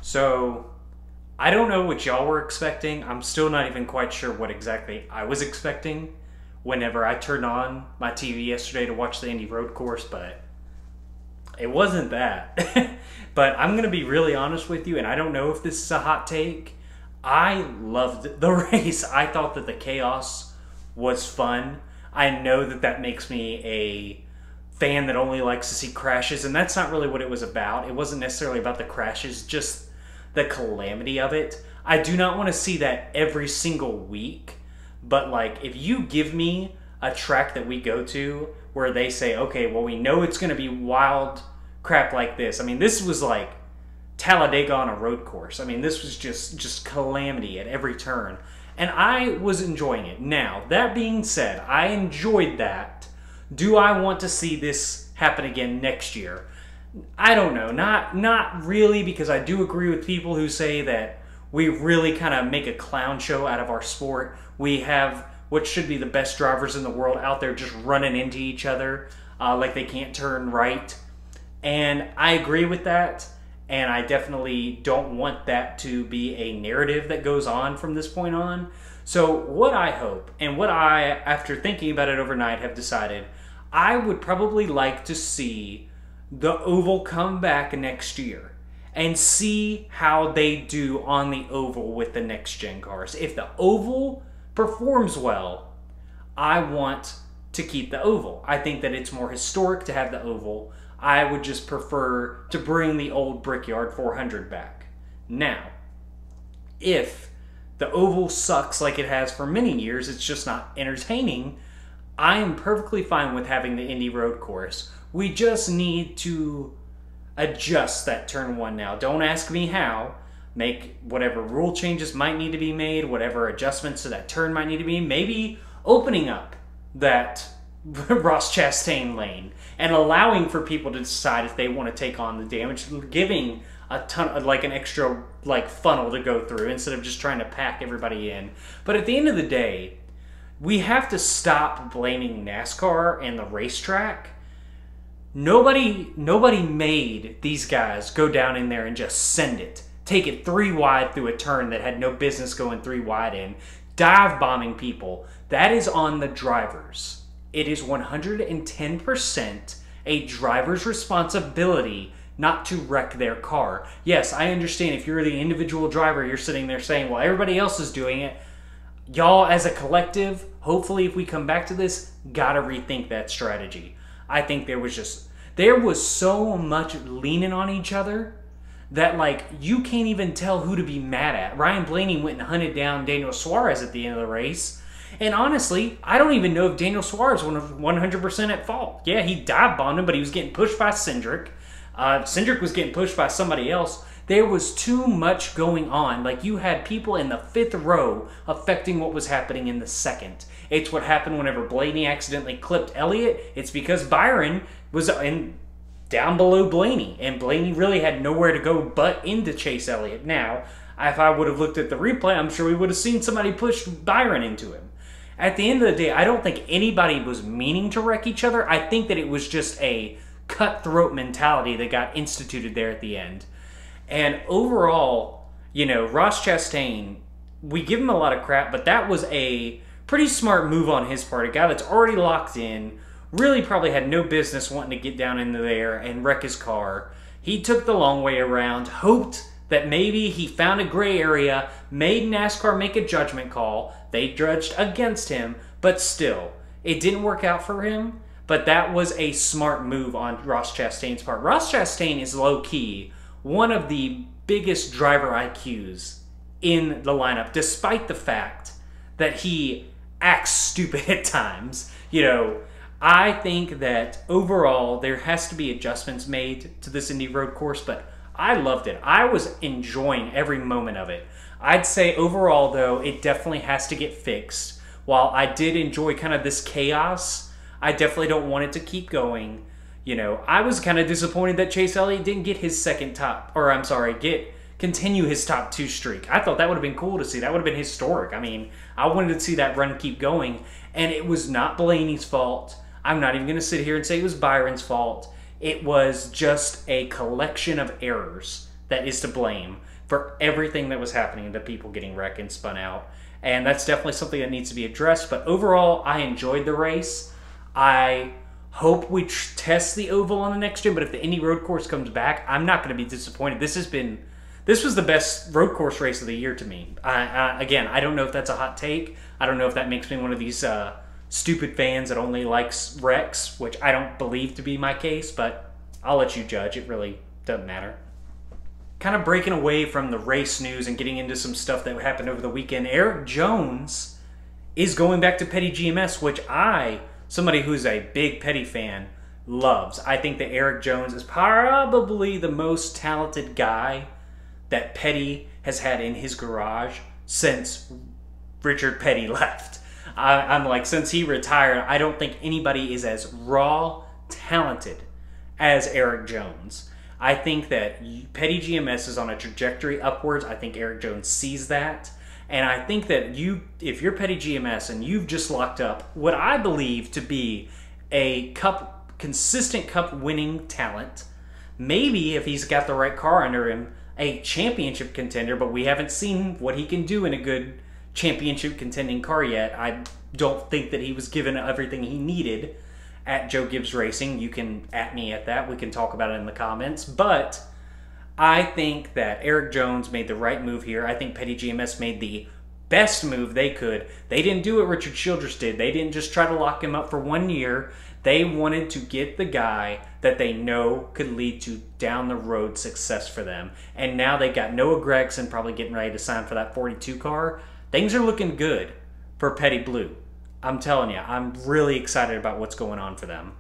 So, I don't know what y'all were expecting. I'm still not even quite sure what exactly I was expecting whenever I turned on my TV yesterday to watch the Indy road course, but it wasn't that. But I'm going to be really honest with you, and I don't know if this is a hot take. I loved the race. I thought that the chaos was fun. I know that that makes me a fan that only likes to see crashes, and that's not really what it was about. It wasn't necessarily about the crashes, just the calamity of it. I do not want to see that every single week, but like if you give me a track that we go to where they say, okay, well, we know it's going to be wild crap like this. I mean, this was like Talladega on a road course. I mean, this was just calamity at every turn, and I was enjoying it. Now, that being said, I enjoyed that. Do I want to see this happen again next year? I don't know. Not really, because I do agree with people who say that we really kind of make a clown show out of our sport. We have what should be the best drivers in the world out there just running into each other like they can't turn right. And I agree with that, and I definitely don't want that to be a narrative that goes on from this point on. So what I hope, and what I, after thinking about it overnight, have decided, I would probably like to see the oval come back next year and see how they do on the oval with the next gen cars. If the oval performs well, I want to keep the oval. I think that it's more historic to have the oval. I would just prefer to bring the old Brickyard 400 back. Now, if the oval sucks like it has for many years, it's just not entertaining, I am perfectly fine with having the Indy road course. We just need to adjust that turn one now. Don't ask me how. Make whatever rule changes might need to be made, whatever adjustments to that turn might need to be, maybe opening up that Ross Chastain lane and allowing for people to decide if they want to take on the damage, giving a ton of, like, an extra like funnel to go through instead of just trying to pack everybody in. But at the end of the day, we have to stop blaming NASCAR and the racetrack. Nobody made these guys go down in there and just send it. Take it 3 wide through a turn that had no business going 3 wide in. Dive bombing people. That is on the drivers. It is 110% a driver's responsibility not to wreck their car. Yes, I understand if you're the individual driver, you're sitting there saying, well, everybody else is doing it. Y'all as a collective, hopefully if we come back to this, gotta rethink that strategy. I think there was so much leaning on each other that, like, you can't even tell who to be mad at. Ryan Blaney went and hunted down Daniel Suarez at the end of the race. And honestly, I don't even know if Daniel Suarez was 100% at fault. Yeah, he dive bombed him, but he was getting pushed by Cindric. Cindric was getting pushed by somebody else. There was too much going on. Like, you had people in the 5th row affecting what was happening in the 2nd. It's what happened whenever Blaney accidentally clipped Elliott. It's because Byron was down below Blaney, and Blaney really had nowhere to go but into Chase Elliott. Now, if I would have looked at the replay, I'm sure we would have seen somebody push Byron into him. At the end of the day, I don't think anybody was meaning to wreck each other. I think that it was just a cutthroat mentality that got instituted there at the end. And overall, you know, Ross Chastain, we give him a lot of crap, but that was a pretty smart move on his part. A guy that's already locked in, really probably had no business wanting to get down into there and wreck his car. He took the long way around, hoped that maybe he found a gray area, made NASCAR make a judgment call. They judged against him, but still, it didn't work out for him. But that was a smart move on Ross Chastain's part. Ross Chastain is low-key one of the biggest driver IQs in the lineup, despite the fact that he acts stupid at times. You know, I think that overall there has to be adjustments made to this Indy road course, but I loved it. I was enjoying every moment of it. I'd say overall, though, it definitely has to get fixed. While I did enjoy kind of this chaos, I definitely don't want it to keep going. You know, I was kind of disappointed that Chase Elliott didn't get his continue his top 2 streak. I thought that would have been cool to see. That would have been historic. I mean, I wanted to see that run keep going, and it was not Blaney's fault. I'm not even going to sit here and say it was Byron's fault. It was just a collection of errors that is to blame for everything that was happening to people getting wrecked and spun out. And that's definitely something that needs to be addressed. But overall, I enjoyed the race. I hope we test the oval on the next year. But if the Indy road course comes back, I'm not going to be disappointed. This was the best road course race of the year to me. Again, I don't know if that's a hot take. I don't know if that makes me one of these stupid fans that only likes wrecks, which I don't believe to be my case. But I'll let you judge. It really doesn't matter. Kind of breaking away from the race news and getting into some stuff that happened over the weekend, Erik Jones is going back to PettyGMS, which somebody who's a big Petty fan, loves. I think that Erik Jones is probably the most talented guy that Petty has had in his garage since Richard Petty left. I'm like, since he retired, I don't think anybody is as raw talented as Erik Jones. I think that PettyGMS is on a trajectory upwards. I think Erik Jones sees that. And I think that if you're PettyGMS and you've just locked up what I believe to be a consistent cup winning talent, maybe if he's got the right car under him, a championship contender, but we haven't seen what he can do in a good championship contending car yet. I don't think that he was given everything he needed at Joe Gibbs Racing. You can at me at that. We can talk about it in the comments. But I think that Erik Jones made the right move here. I think PettyGMS made the best move they could. They didn't do what Richard Childress did. They didn't just try to lock him up for 1 year. They wanted to get the guy that they know could lead to down the road success for them. And now they got Noah Gragson probably getting ready to sign for that 42 car. Things are looking good for Petty Blue. I'm telling you, I'm really excited about what's going on for them.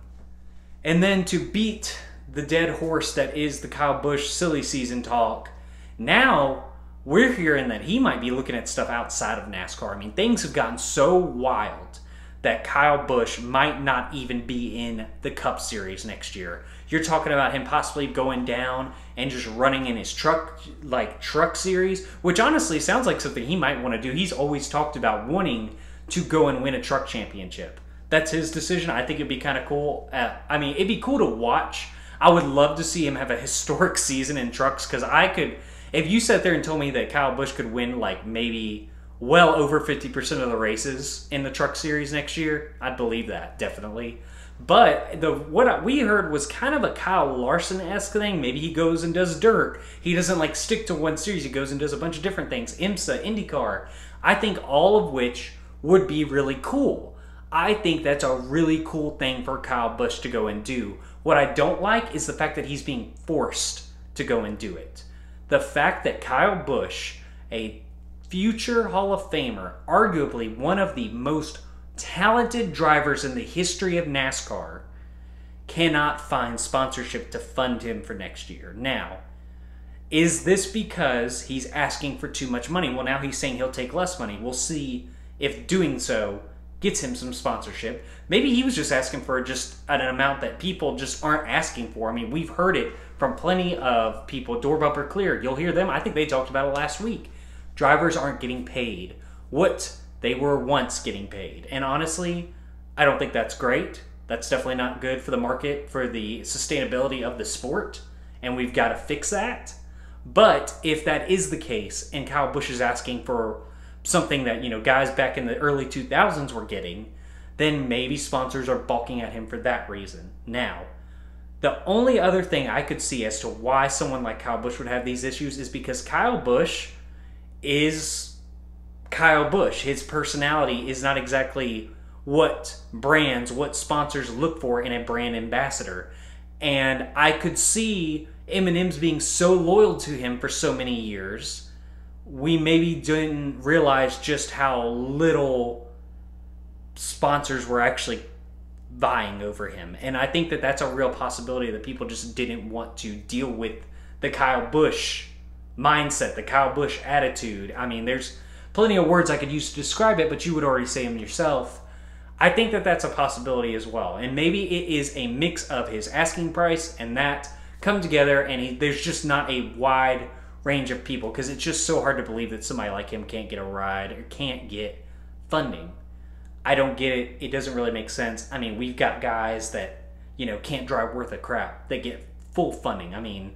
And then to beat the dead horse that is the Kyle Busch silly season talk, now we're hearing that he might be looking at stuff outside of NASCAR. I mean, things have gotten so wild that Kyle Busch might not even be in the Cup Series next year. You're talking about him possibly going down and just running in his truck series, which honestly sounds like something he might want to do. He's always talked about wanting to go and win a truck championship. That's his decision. I think it'd be kind of cool. I mean, it'd be cool to watch. I would love to see him have a historic season in trucks, because if you sat there and told me that Kyle Busch could win like maybe well over 50% of the races in the truck series next year, I'd believe that, definitely. But what we heard was kind of a Kyle Larson-esque thing. Maybe he goes and does dirt. He doesn't like stick to one series. He goes and does a bunch of different things. IMSA, IndyCar. I think all of which would be really cool. I think that's a really cool thing for Kyle Busch to go and do. What I don't like is the fact that he's being forced to go and do it. The fact that Kyle Busch, a future Hall of Famer, arguably one of the most talented drivers in the history of NASCAR, cannot find sponsorship to fund him for next year. Now, is this because he's asking for too much money? Well, now he's saying he'll take less money. We'll see if doing so gets him some sponsorship. Maybe he was just asking for just an amount that people just aren't asking for. I mean, we've heard it from plenty of people. Door Bumper Clear, you'll hear them. I think they talked about it last week. Drivers aren't getting paid what they were once getting paid. And honestly, I don't think that's great. That's definitely not good for the market, for the sustainability of the sport. And we've got to fix that. But if that is the case, and Kyle Busch is asking for something that, guys back in the early 2000s were getting, then maybe sponsors are balking at him for that reason. Now, the only other thing I could see as to why someone like Kyle Busch would have these issues is because Kyle Busch is Kyle Busch. His personality is not exactly what sponsors look for in a brand ambassador. And I could see M&M's being so loyal to him for so many years, we maybe didn't realize just how little sponsors were actually vying over him. And I think that that's a real possibility, that people just didn't want to deal with the Kyle Busch mindset, the Kyle Busch attitude. I mean, there's plenty of words I could use to describe it, but you would already say them yourself. I think that that's a possibility as well. And maybe it is a mix of his asking price and that come together, and there's just not a wide range of people, because it's just so hard to believe that somebody like him can't get a ride or can't get funding. I don't get it. It doesn't really make sense. I mean, we've got guys that, can't drive worth a crap that get full funding. I mean,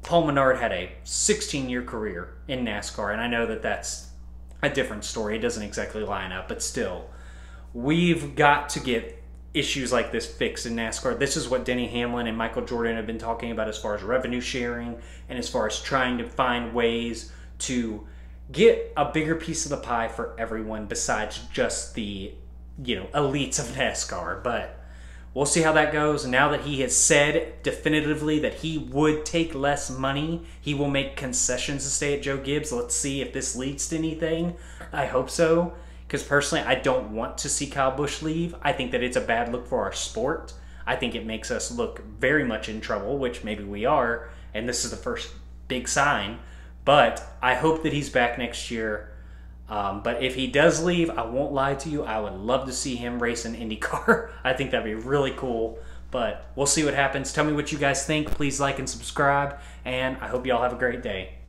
Paul Menard had a 16-year career in NASCAR, and I know that that's a different story. It doesn't exactly line up, but still, we've got to get issues like this fixed in NASCAR. This is what Denny Hamlin and Michael Jordan have been talking about as far as revenue sharing and as far as trying to find ways to get a bigger piece of the pie for everyone besides just the, elites of NASCAR. But we'll see how that goes. Now that he has said definitively that he would take less money, he will make concessions to stay at Joe Gibbs. Let's see if this leads to anything. I hope so, because personally, I don't want to see Kyle Busch leave. I think that it's a bad look for our sport. I think it makes us look very much in trouble, which maybe we are, and this is the first big sign. But I hope that he's back next year. But if he does leave, I won't lie to you, I would love to see him race an IndyCar. I think that'd be really cool. But we'll see what happens. Tell me what you guys think. Please like and subscribe. And I hope y'all have a great day.